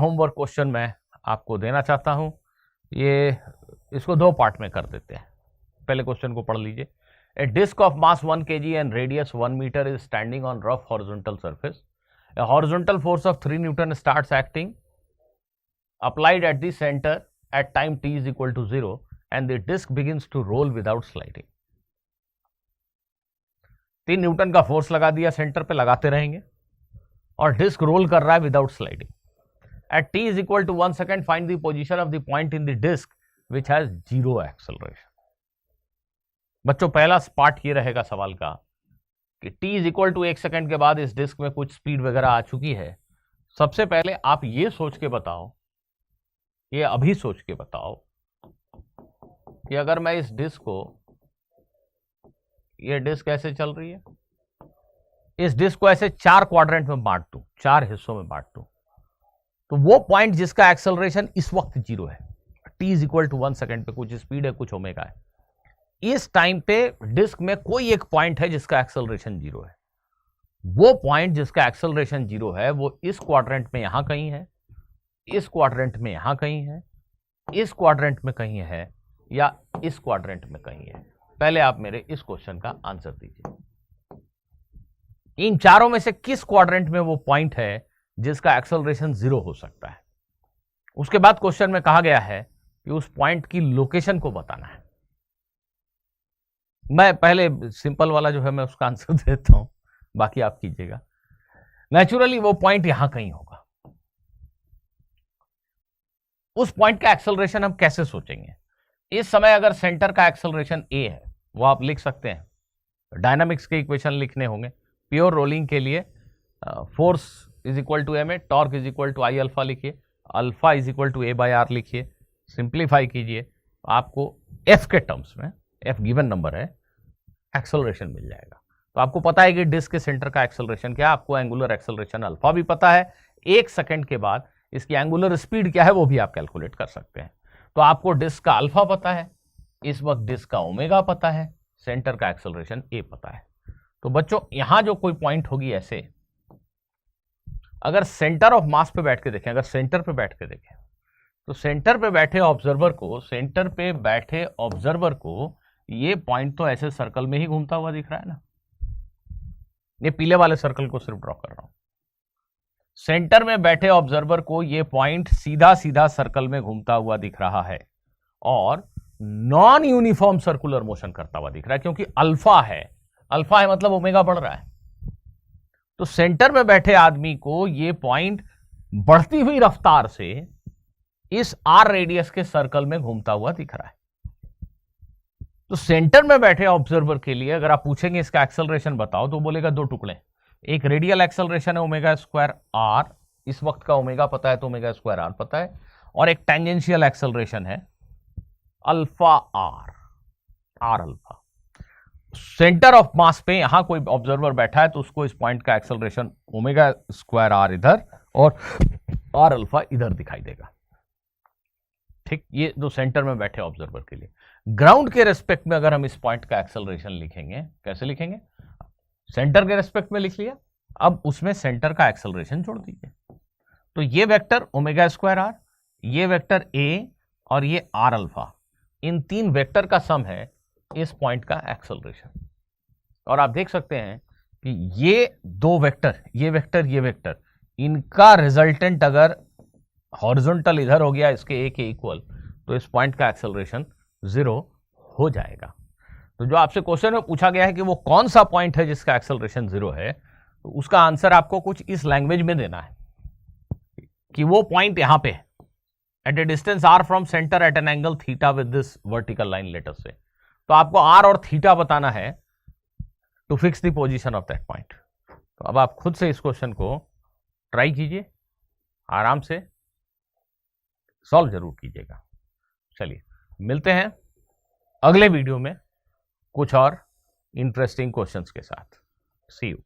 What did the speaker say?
Homework question मैं आपको देना चाहता हूं, ये इसको दो पार्ट में कर देते हैं। पहले क्वेश्चन को पढ़ लीजिए। A disc of mass 1 kg and radius 1 metre is standing on rough horizontal surface. A horizontal force of 3 newton starts acting applied at the center at time t is equal to 0 and the disc begins to roll without sliding। 3 Newton का force लगा दिया, centre पे लगाते रहेंगे और disc role कर रहा है without sliding. At t is equal to 1 second find the position of the point in the disc which has zero acceleration। बच्चों पहला पार्ट ये रहेगा सवाल का कि t is equal to 1 second के बाद इस डिस्क में कुछ स्पीड वगैरह आ चुकी है। सबसे पहले आप ये सोच के बताओ, ये अभी सोच के बताओ कि अगर मैं इस डिस्क को, ये डिस्क ऐसे चल रही है, इस डिस्क को ऐसे 4 क्वाड्रेंट में बांट दूं, 4 हिस्सों में बांट दूं, तो वो पॉइंट जिसका एक्सेलरेशन इस वक्त 0 है, t is equal to 1 second पे कुछ स्पीड है, कुछ ओमेगा है, इस टाइम पे डिस्क में कोई एक पॉइंट है जिसका एक्सेलरेशन 0 है। वो पॉइंट जिसका एक्सेलरेशन 0 है वो इस क्वाड्रेंट में यहां कहीं है, इस क्वाड्रेंट में यहां कहीं है, इस क्वाड्रेंट में कहीं है, या इस क्वाड्रेंट में कहीं है। पहले आप मेरे इस क्वेश्चन का आंसर दीजिए। इन चारों में से किस क्वाड्रेंट में वो पॉइंट है जिसका एक्सेलरेशन 0 हो सकता है। उसके बाद क्वेश्चन में कहा गया है कि उस पॉइंट की लोकेशन को बताना है। मैं पहले सिंपल वाला जो है मैं उसका आंसर देता हूं, बाकी आप कीजिएगा। नेचुरली वो पॉइंट यहां कहीं होगा। उस पॉइंट का एक्सेलरेशन हम कैसे सोचेंगे? इस समय अगर सेंटर का एक्सेलरेशन a है, वो आप लिख सकते हैं। डायनामिक्स के इक्वेशन लिखने होंगे। प्योर रोलिंग के लिए force is equal to M A, torque is equal to I alpha लिखिए, alpha is equal to A by R लिखिए, सिंप्लीफाई कीजिए, आपको f के टर्म्स में, f गिवन नंबर है, एक्सेलरेशन मिल जाएगा। तो आपको पता है कि डिस्क के सेंटर का एक्सेलरेशन क्या है, आपको एंगुलर एक्सेलरेशन अल्फा भी पता है। 1 सेकेंड के बाद इसकी एंगुलर स्पीड क्या है वो भी आप कैलकुलेट कर सकते हैं। तो आपको डिस्क का अल्फा पता है, इस वक्त डिस्क का ओमेगा पता है, सेंटर का एक्सेलरेशन ए पता है। तो बच्चों यहां जो कोई पॉइंट होगी ऐसे, अगर सेंटर ऑफ मास पे बैठ के देखें, अगर सेंटर पे बैठ के देखें, तो सेंटर पे बैठे ऑब्जर्वर को, सेंटर पे बैठे ऑब्जर्वर को ये पॉइंट तो ऐसे सर्कल में ही घूमता हुआ दिख रहा है ना। ये पीले वाले सर्कल को सिर्फ ड्रॉ कर रहा हूं। सेंटर में बैठे ऑब्जर्वर को ये पॉइंट सीधा सीधा सर्कल में घूमता हुआ दिख रहा है और नॉन यूनिफॉर्म सर्कुलर मोशन करता हुआ दिख रहा है, क्योंकि अल्फा है, अल्फा है मतलब ओमेगा बढ़ रहा है। तो सेंटर में बैठे आदमी को ये पॉइंट बढ़ती हुई रफ्तार से इस आर रेडियस के सर्कल में घूमता हुआ दिख रहा है। तो सेंटर में बैठे ऑब्जर्वर के लिए अगर आप पूछेंगे इसका एक्सेलरेशन बताओ, तो बोलेगा 2 टुकड़े। एक रेडियल एक्सेलरेशन है ओमेगा स्क्वायर आर, इस वक्त का ओमेगा पता है तो ओमेगा स्क्वायर आर पता है, और एक टेंजेंशियल एक्सेलरेशन है alpha r, r alpha. Centre of mass पे यहां कोई ऑब्जर्वर बैठा है तो उसको इस पॉइंट का एक्सेलरेशन ओमेगा स्क्वायर आर इधर और आर अल्फा इधर दिखाई देगा। ठीक, ये जो सेंटर में बैठे ऑब्जर्वर के लिए। ग्राउंड के रेस्पेक्ट में अगर हम इस पॉइंट का एक्सेलरेशन लिखेंगे, कैसे लिखेंगे? सेंटर के रेस्पेक्ट में लिख लिया, अब उसमें सेंटर का एक्सेलरेशन जोड़ दीजिए। तो ये वेक्टर ओमेगा स्क्वायर आर, ये वेक्टर ए और ये आर अल्फा, इन 3 वेक्टर का सम है इस पॉइंट का एक्सेलरेशन। और आप देख सकते हैं कि ये 2 वेक्टर, ये वेक्टर, ये वेक्टर, इनका रिजल्टेंट अगर हॉरिजॉन्टल इधर हो गया इसके a के इक्वल, तो इस पॉइंट का एक्सेलरेशन 0 हो जाएगा। तो जो आपसे क्वेश्चन में पूछा गया है कि वो कौन सा पॉइंट है जिसका एक्सेलरेशन 0 है, तो उसका आंसर आपको कुछ इस लैंग्वेज में देना है कि वो पॉइंट यहां पे है, at a distance r from centre at an angle theta with this vertical line लेटर से। तो आपको r और थीटा बताना है to fix the position of that point. तो अब आप खुद से इस क्वेश्चन को ट्राई कीजिए, आराम से सॉल्व जरूर कीजिएगा। चलिए मिलते हैं अगले वीडियो में कुछ और इंटरेस्टिंग क्वेश्चंस के साथ। सी यू।